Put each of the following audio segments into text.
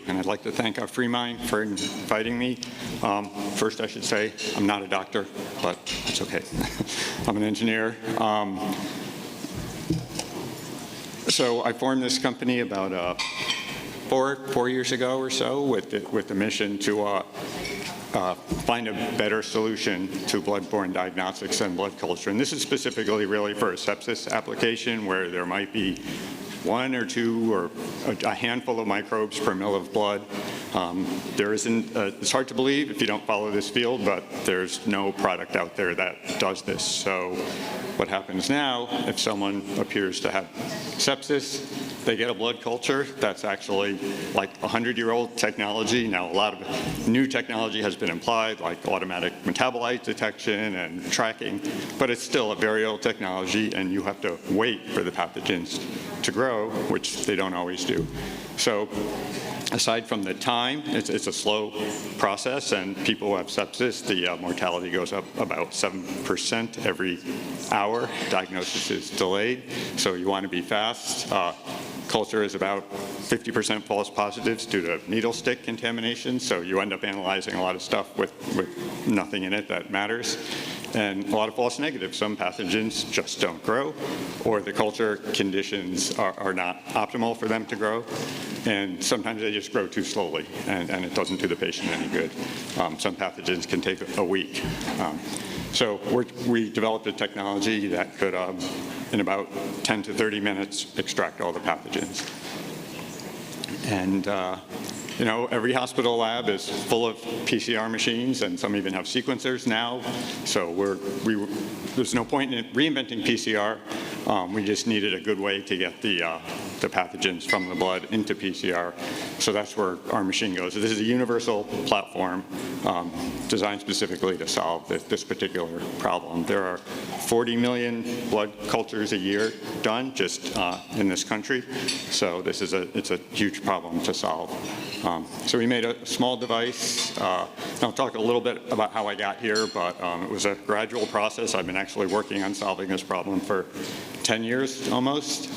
and I'd like to thank FreeMind for inviting me. First, I should say I'm not a doctor, but it's okay. I'm an engineer. So I formed this company about 4 years ago or so with the mission to find a better solution to blood-borne diagnostics and blood culture. And this is specifically really for a sepsis application where there might be 1 or 2 or a handful of microbes per mil of blood. There isn't, it's hard to believe if you don't follow this field, but there's no product out there that does this. So what happens now, if someone appears to have sepsis, they get a blood culture that's actually like 100-year-old technology. Now, a lot of new technology has been applied, like automatic metabolite detection and tracking, but it's still a very old technology, and you have to wait for the pathogens to grow, which they don't always do. So aside from the time, it's a slow process, and people who have sepsis, the mortality goes up about 7% every hour. Diagnosis is delayed, so you want to be fast. Culture is about 50% false positives due to needle stick contamination, so you end up analyzing a lot of stuff with nothing in it that matters. And a lot of false negatives. Some pathogens just don't grow, or the culture conditions are not optimal for them to grow. And sometimes they just grow too slowly, and it doesn't do the patient any good. Some pathogens can take a week. So we developed a technology that could, in about 10 to 30 minutes, extract all the pathogens. And you know, every hospital lab is full of PCR machines, and some even have sequencers now. So there's no point in reinventing PCR. We just needed a good way to get the pathogens from the blood into PCR. So that's where our machine goes. So this is a universal platform designed specifically to solve this particular problem. There are 40 million blood cultures a year done just in this country. So it's a huge problem to solve. So we made a small device. I'll talk a little bit about how I got here, but it was a gradual process. I've been actually working on solving this problem for 10 years almost.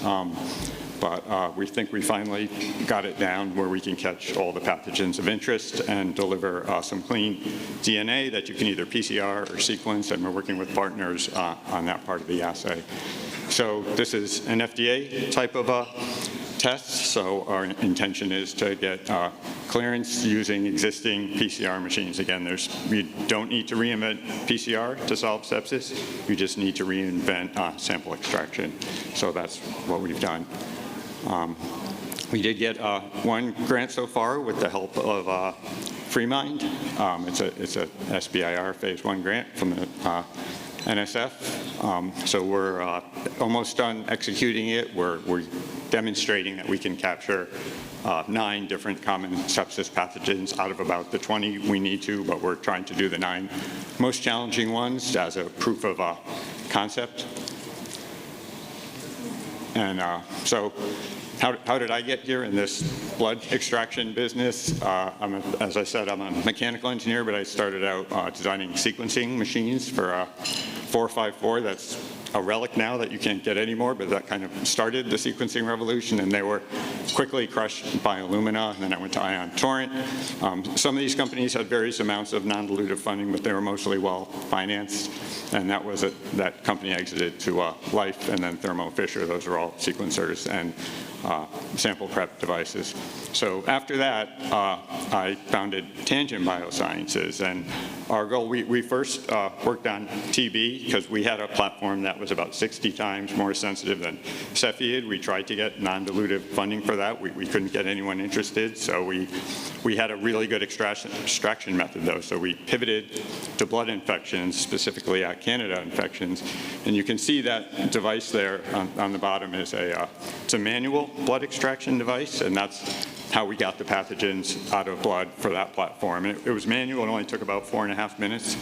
But we think we finally got it down where we can catch all the pathogens of interest and deliver some clean DNA that you can either PCR or sequence, and we're working with partners on that part of the assay. So this is an FDA type of test, so our intention is to get clearance using existing PCR machines. Again, you don't need to reinvent PCR to solve sepsis. You just need to reinvent sample extraction. So that's what we've done. We did get 1 grant so far with the help of FreeMind. It's a SBIR phase 1 grant from the NSF. So we're almost done executing it. We're demonstrating that we can capture 9 different common sepsis pathogens out of about the 20 we need to, but we're trying to do the 9 most challenging ones as a proof of concept. And so how did I get here in this blood extraction business? As I said, I'm a mechanical engineer, but I started out designing sequencing machines for 454. That's a relic now that you can't get anymore, but that kind of started the sequencing revolution, and they were quickly crushed by Illumina, and then I went to Ion Torrent. Some of these companies had various amounts of non-dilutive funding, but they were mostly well-financed, and that company exited to Life and then Thermo Fisher. Those are all sequencers and sample prep devices. So after that, I founded Tangent Biosciences, and our goal, we first worked on TB because we had a platform that was about 60 times more sensitive than Cepheid. We tried to get non-dilutive funding for that. We couldn't get anyone interested, so we had a really good extraction method though, so we pivoted to blood infections, specifically Candida infections, and you can see that device there on the bottom is it's a manual blood extraction device, and that's how we got the pathogens out of blood for that platform. And it was manual. It only took about 4.5 minutes.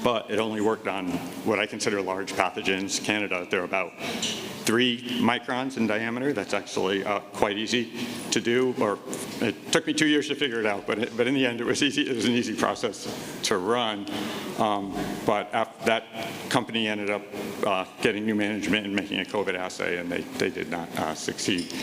But it only worked on what I consider large pathogens. Candida, they're about 3 microns in diameter. That's actually quite easy to do. Or it took me 2 years to figure it out, but in the end, it was easy. It was an easy process to run. But after that company ended up getting new management and making a COVID assay, and they did not succeed.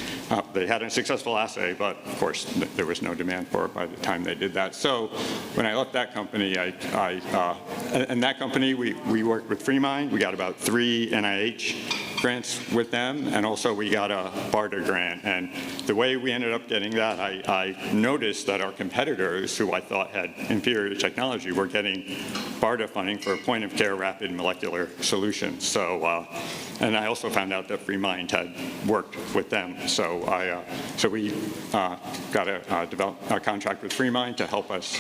they had a successful assay, but of course there was no demand for it by the time they did that. So when I left that company, and that company, we worked with FreeMind. We got about 3 NIH grants with them, and also we got a BARDA grant. And the way we ended up getting that, I noticed that our competitors, who I thought had inferior technology, were getting BARDA funding for point-of-care rapid molecular solutions. So, and I also found out that FreeMind had worked with them. So we got a contract with FreeMind to help us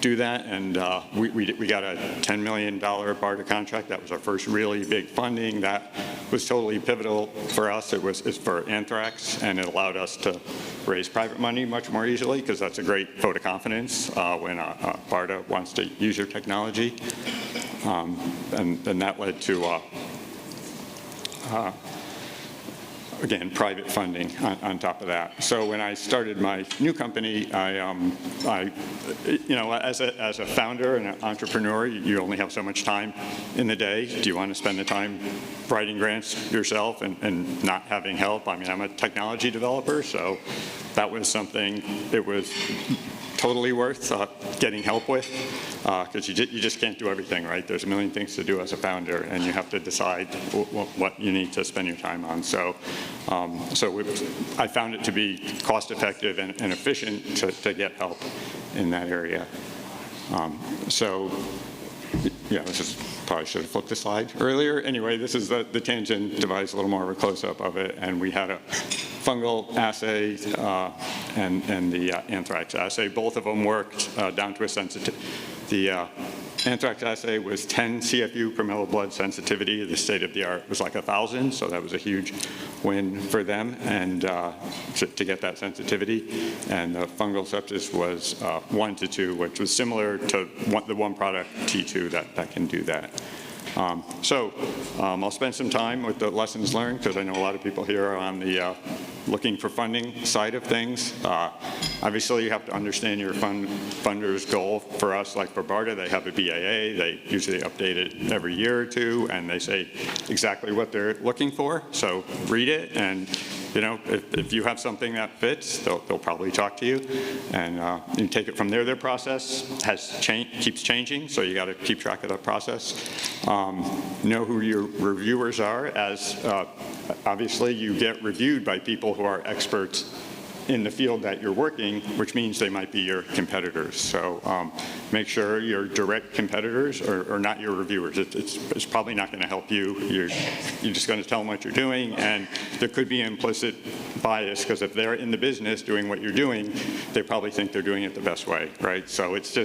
do that, and we got a $10 million BARDA contract. That was our first really big funding. That was totally pivotal for us. It's for anthrax, and it allowed us to raise private money much more easily, because that's a great vote of confidence when BARDA wants to use your technology. And that led to again, private funding on top of that. So when I started my new company, as a founder and an entrepreneur, you only have so much time in the day. Do you want to spend the time writing grants yourself and not having help? I mean, I'm a technology developer, so that was something it was totally worth getting help with, because you just can't do everything, right? There's a million things to do as a founder, and you have to decide what you need to spend your time on. So, I found it to be cost-effective and efficient to get help in that area. Yeah, this is probably should have flipped the slide earlier. Anyway, this is the tangent device, a little more of a close-up of it, and we had a fungal assay and the anthrax assay. Both of them worked down to a sensitivity. The anthrax assay was 10 CFU per milliliter blood sensitivity. The state-of-the-art was like 1,000, so that was a huge win for them, and to get that sensitivity. And the fungal sepsis was 1 to 2, which was similar to the one product, T2, that can do that. I'll spend some time with the lessons learned, because I know a lot of people here are on the looking for funding side of things. Obviously, you have to understand your funder's goal. For us, like for BARDA, they have a BAA. They usually update it every year or two, and they say exactly what they're looking for. So read it, and if you have something that fits, they'll probably talk to you, and you take it from there. Their process keeps changing, so you got to keep track of that process. Know who your reviewers are, as obviously you get reviewed by people who are experts in the field that you're working, which means they might be your competitors. So make sure your direct competitors are not your reviewers. It's probably not going to help you. You're just going to tell them what you're doing, and there could be implicit bias, because if they're in the business doing what you're doing, they probably think they're doing it the best way, right? So it's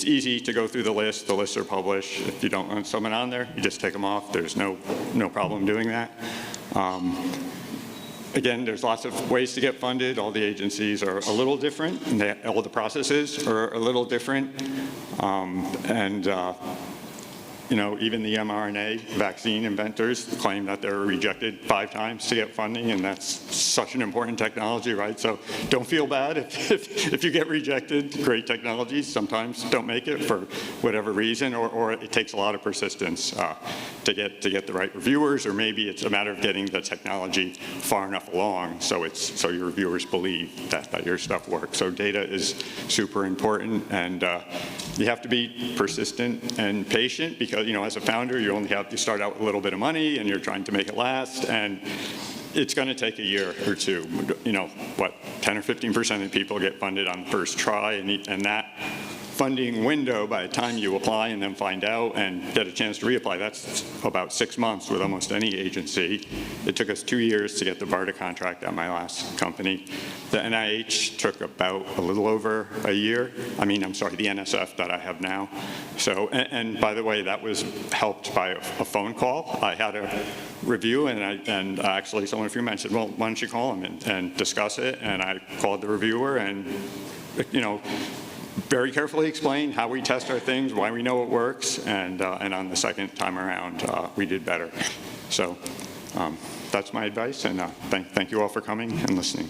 easy to go through the list. The lists are published. If you don't want someone on there, you just take them off. There's no problem doing that. Again, there's lots of ways to get funded. All the agencies are a little different, and all the processes are a little different. Even the mRNA vaccine inventors claim that they're rejected 5 times to get funding, and that's such an important technology, right? So don't feel bad if you get rejected. Great technologies sometimes don't make it for whatever reason, or it takes a lot of persistence to get the right reviewers, or maybe it's a matter of getting the technology far enough along so your reviewers believe that your stuff works. So data is super important, and you have to be persistent and patient, because as a founder, you start out with a little bit of money, and you're trying to make it last, and it's going to take a year or two. 10 or 15% of people get funded on the first try, and that funding window, by the time you apply and then find out and get a chance to reapply, that's about 6 months with almost any agency. It took us 2 years to get the BARDA contract at my last company. The NIH took about a little over a year. The NSF that I have now. So, and by the way, that was helped by a phone call. I had a review, and actually someone of you mentioned, well, why don't you call them and discuss it? And I called the reviewer, and very carefully explain how we test our things, why we know it works, and on the second time around, we did better. So that's my advice, and thank you all for coming and listening.